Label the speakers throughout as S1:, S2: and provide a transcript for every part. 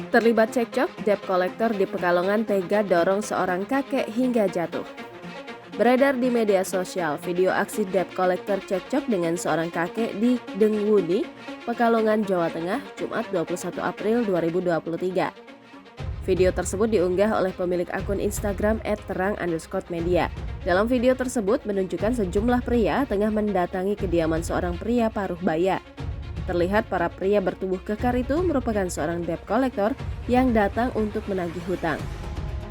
S1: Terlibat cekcok, debt collector di Pekalongan tega dorong seorang kakek hingga jatuh. Beredar di media sosial video aksi debt collector cekcok dengan seorang kakek di Dengwuni, Pekalongan, Jawa Tengah, Jumat 21 April 2023. Video tersebut diunggah oleh pemilik akun Instagram @terang_media. Dalam video tersebut menunjukkan sejumlah pria tengah mendatangi kediaman seorang pria paruh baya. Terlihat para pria bertubuh kekar itu merupakan seorang debt collector yang datang untuk menagih hutang.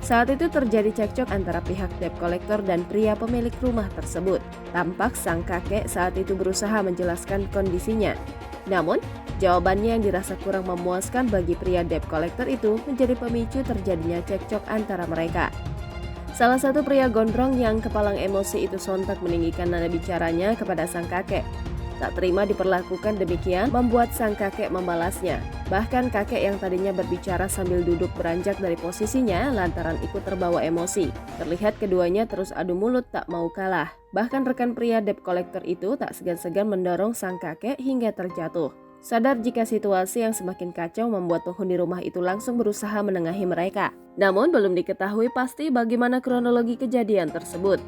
S1: Saat itu terjadi cekcok antara pihak debt collector dan pria pemilik rumah tersebut. Tampak sang kakek saat itu berusaha menjelaskan kondisinya. Namun, jawabannya yang dirasa kurang memuaskan bagi pria debt collector itu menjadi pemicu terjadinya cekcok antara mereka. Salah satu pria gondrong yang kepalang emosi itu sontak meninggikan nada bicaranya kepada sang kakek. Tak terima diperlakukan demikian membuat sang kakek membalasnya. Bahkan kakek yang tadinya berbicara sambil duduk beranjak dari posisinya lantaran ikut terbawa emosi. Terlihat keduanya terus adu mulut tak mau kalah. Bahkan rekan pria debt collector itu tak segan-segan mendorong sang kakek hingga terjatuh. Sadar jika situasi yang semakin kacau membuat penghuni rumah itu langsung berusaha menengahi mereka. Namun belum diketahui pasti bagaimana kronologi kejadian tersebut.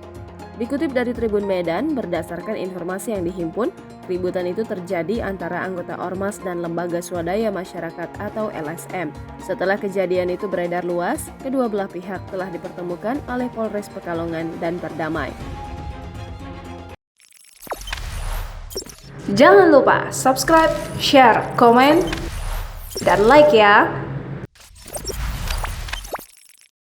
S1: Dikutip dari Tribun Medan, berdasarkan informasi yang dihimpun, keributan itu terjadi antara anggota Ormas dan Lembaga Swadaya Masyarakat atau LSM. Setelah kejadian itu beredar luas, kedua belah pihak telah dipertemukan oleh Polres Pekalongan dan berdamai.
S2: Jangan lupa subscribe, share, komen, dan like ya!